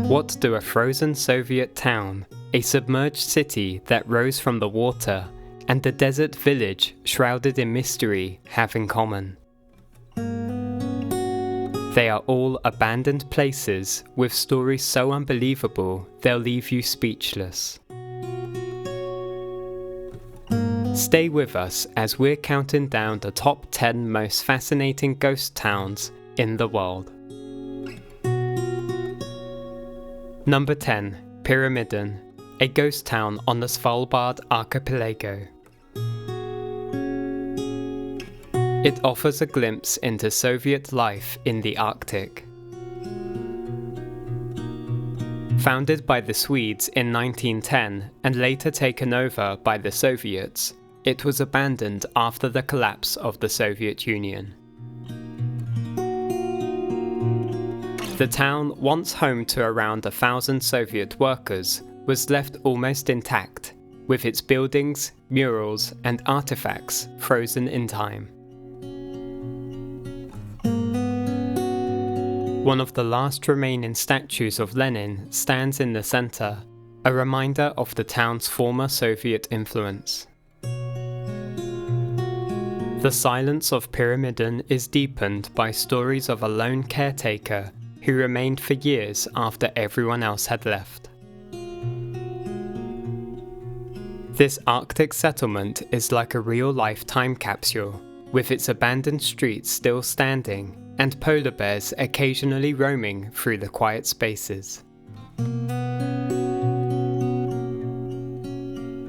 What do a frozen Soviet town, a submerged city that rose from the water, and the desert village shrouded in mystery have in common? They are all abandoned places with stories so unbelievable they'll leave you speechless. Stay with us as we're counting down the top 10 most fascinating ghost towns in the world. Number 10. Pyramiden, a ghost town on the Svalbard archipelago. It offers a glimpse into Soviet life in the Arctic. Founded by the Swedes in 1910 and later taken over by the Soviets, it was abandoned after the collapse of the Soviet Union. The town, once home to around 1,000 Soviet workers, was left almost intact, with its buildings, murals, and artifacts frozen in time. One of the last remaining statues of Lenin stands in the center, a reminder of the town's former Soviet influence. The silence of Pyramiden is deepened by stories of a lone caretaker who remained for years after everyone else had left. This Arctic settlement is like a real-life time capsule, with its abandoned streets still standing and polar bears occasionally roaming through the quiet spaces.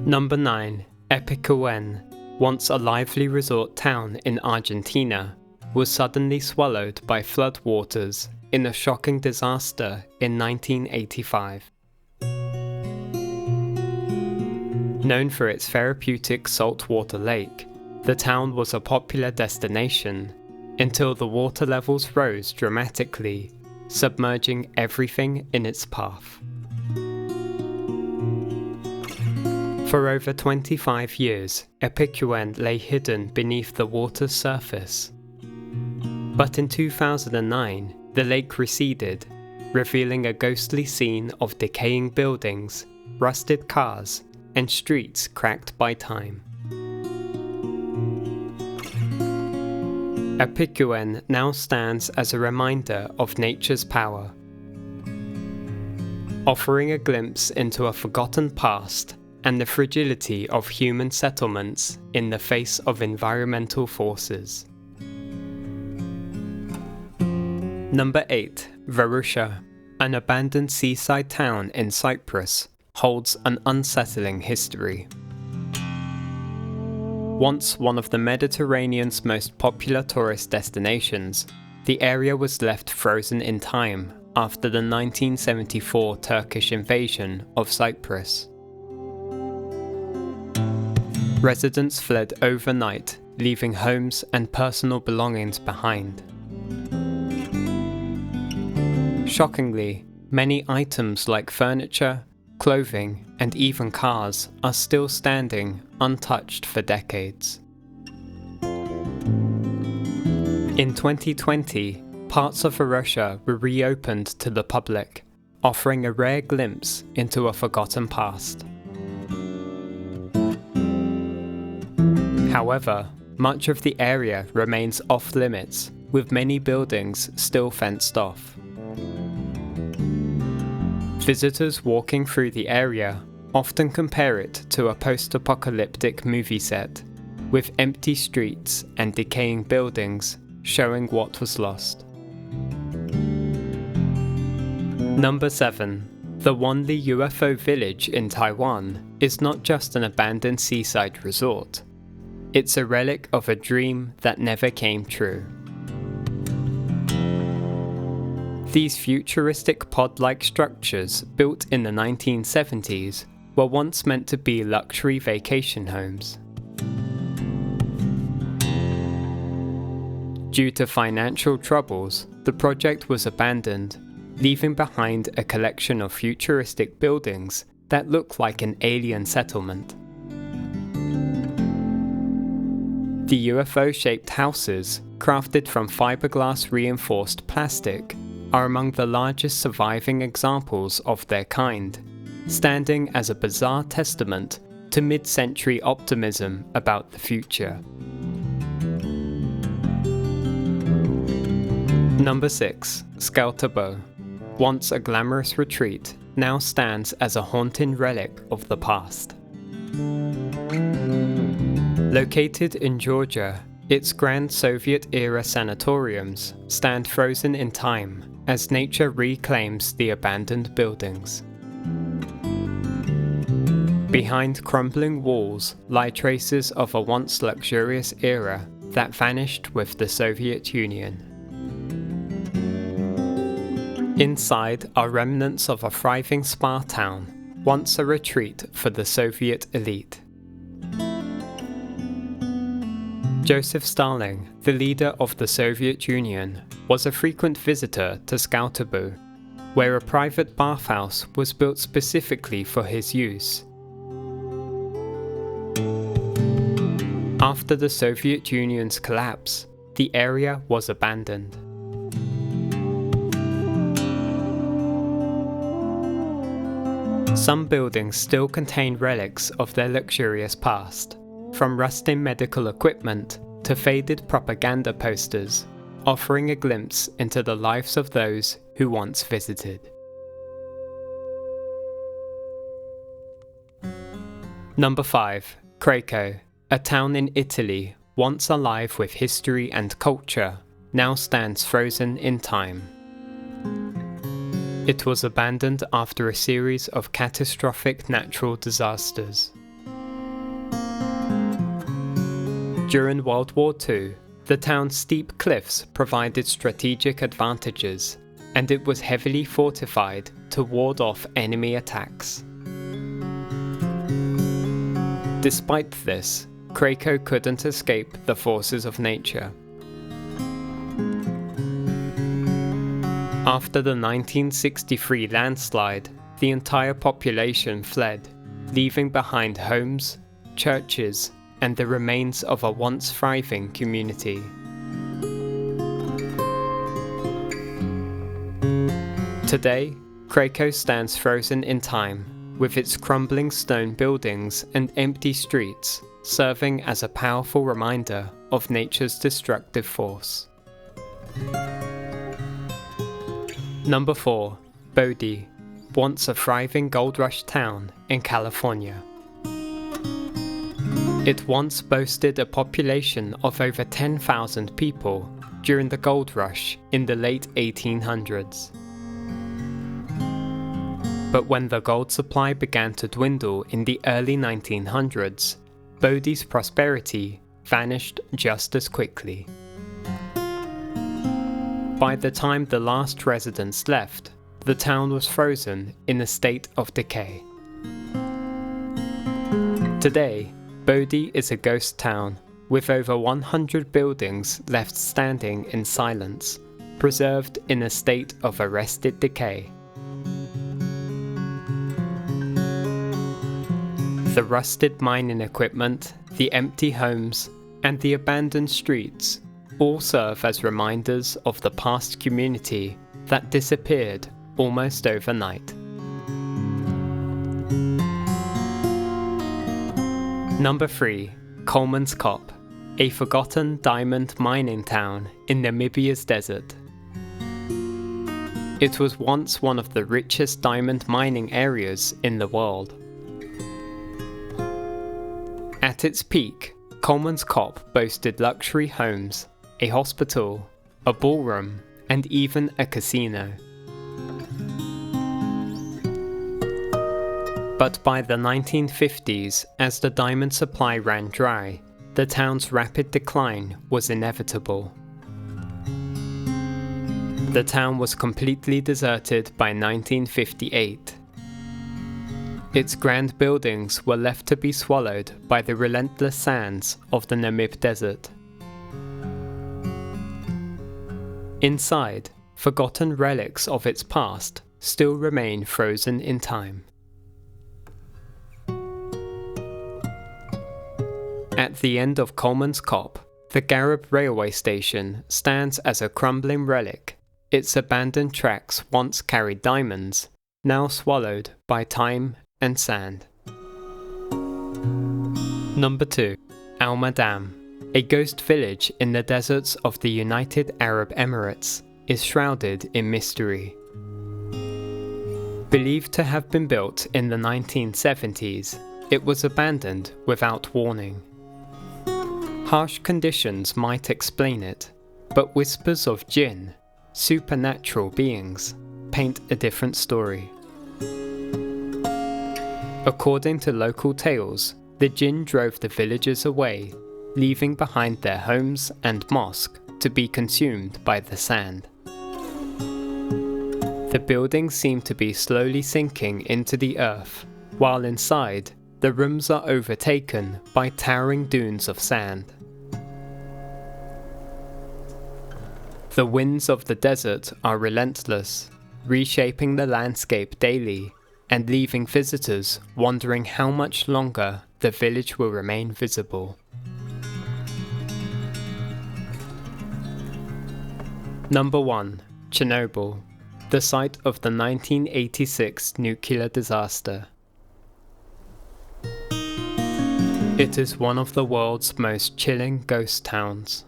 Number 9. Epecuén, once a lively resort town in Argentina, was suddenly swallowed by floodwaters in a shocking disaster in 1985. Known for its therapeutic saltwater lake, the town was a popular destination until the water levels rose dramatically, submerging everything in its path. For over 25 years, Epecuén lay hidden beneath the water's surface. But in 2009, the lake receded, revealing a ghostly scene of decaying buildings, rusted cars, and streets cracked by time. Epecuén now stands as a reminder of nature's power, offering a glimpse into a forgotten past and the fragility of human settlements in the face of environmental forces. Number 8. Varosha, an abandoned seaside town in Cyprus, holds an unsettling history. Once one of the Mediterranean's most popular tourist destinations, the area was left frozen in time after the 1974 Turkish invasion of Cyprus. Residents fled overnight, leaving homes and personal belongings behind. Shockingly, many items like furniture, clothing, and even cars are still standing untouched for decades. In 2020, parts of Varosha were reopened to the public, offering a rare glimpse into a forgotten past. However, much of the area remains off-limits, with many buildings still fenced off. Visitors walking through the area often compare it to a post-apocalyptic movie set, with empty streets and decaying buildings showing what was lost. Number 7. The Wanli UFO Village in Taiwan is not just an abandoned seaside resort. It's a relic of a dream that never came true. These futuristic pod-like structures, built in the 1970s, were once meant to be luxury vacation homes. Due to financial troubles, the project was abandoned, leaving behind a collection of futuristic buildings that look like an alien settlement. The UFO-shaped houses, crafted from fiberglass reinforced plastic, are among the largest surviving examples of their kind, standing as a bizarre testament to mid-century optimism about the future. Number 6. Tskaltubo. Once a glamorous retreat, now stands as a haunting relic of the past. Located in Georgia, its grand Soviet-era sanatoriums stand frozen in time as nature reclaims the abandoned buildings. Behind crumbling walls lie traces of a once luxurious era that vanished with the Soviet Union. Inside are remnants of a thriving spa town, once a retreat for the Soviet elite. Joseph Stalin, the leader of the Soviet Union, was a frequent visitor to Tskaltubo, where a private bathhouse was built specifically for his use. After the Soviet Union's collapse, the area was abandoned. Some buildings still contain relics of their luxurious past, from rusting medical equipment to faded propaganda posters, offering a glimpse into the lives of those who once visited. Number 5. Craco, a town in Italy once alive with history and culture, now stands frozen in time. It was abandoned after a series of catastrophic natural disasters. During World War II, the town's steep cliffs provided strategic advantages, and it was heavily fortified to ward off enemy attacks. Despite this, Craco couldn't escape the forces of nature. After the 1963 landslide, the entire population fled, leaving behind homes, churches, and the remains of a once thriving community. Today, Craco stands frozen in time, with its crumbling stone buildings and empty streets serving as a powerful reminder of nature's destructive force. Number 4. Bodie, once a thriving gold rush town in California. It once boasted a population of over 10,000 people during the gold rush in the late 1800s. But when the gold supply began to dwindle in the early 1900s, Bodie's prosperity vanished just as quickly. By the time the last residents left, the town was frozen in a state of decay. Today, Bodie is a ghost town, with over 100 buildings left standing in silence, preserved in a state of arrested decay. The rusted mining equipment, the empty homes, and the abandoned streets all serve as reminders of the past community that disappeared almost overnight. Number 3. Kolmanskop, a forgotten diamond mining town in Namibia's desert. It was once one of the richest diamond mining areas in the world. At its peak, Kolmanskop boasted luxury homes, a hospital, a ballroom, and even a casino. But by the 1950s, as the diamond supply ran dry, the town's rapid decline was inevitable. The town was completely deserted by 1958. Its grand buildings were left to be swallowed by the relentless sands of the Namib Desert. Inside, forgotten relics of its past still remain frozen in time. At the end of Kolmanskop, the Garib railway station stands as a crumbling relic, its abandoned tracks once carried diamonds, now swallowed by time and sand. Number 2. Al Madam, a ghost village in the deserts of the United Arab Emirates, is shrouded in mystery. Believed to have been built in the 1970s, it was abandoned without warning. Harsh conditions might explain it, but whispers of jinn, supernatural beings, paint a different story. According to local tales, the jinn drove the villagers away, leaving behind their homes and mosque to be consumed by the sand. The buildings seem to be slowly sinking into the earth, while inside, the rooms are overtaken by towering dunes of sand. The winds of the desert are relentless, reshaping the landscape daily and leaving visitors wondering how much longer the village will remain visible. Number 1. Chernobyl, the site of the 1986 nuclear disaster. It is one of the world's most chilling ghost towns.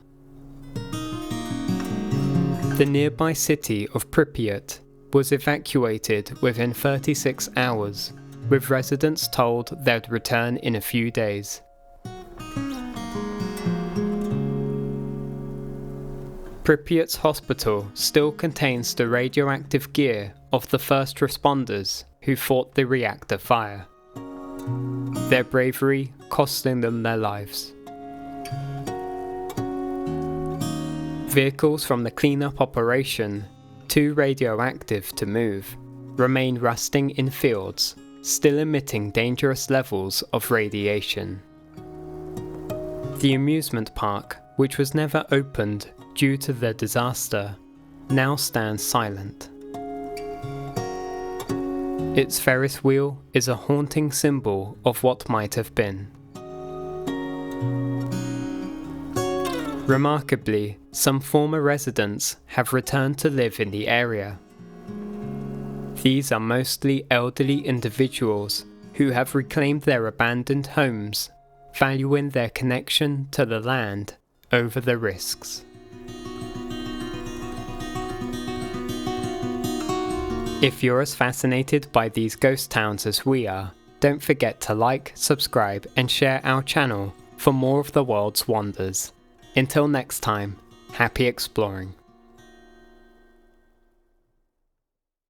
The nearby city of Pripyat was evacuated within 36 hours, with residents told they'd return in a few days. Pripyat's hospital still contains the radioactive gear of the first responders who fought the reactor fire, their bravery costing them their lives. Vehicles from the cleanup operation, too radioactive to move, remain rusting in fields, still emitting dangerous levels of radiation. The amusement park, which was never opened due to the disaster, now stands silent. Its Ferris wheel is a haunting symbol of what might have been. Remarkably, some former residents have returned to live in the area. These are mostly elderly individuals who have reclaimed their abandoned homes, valuing their connection to the land over the risks. If you're as fascinated by these ghost towns as we are, don't forget to like, subscribe, and share our channel for more of the world's wonders. Until next time, happy exploring.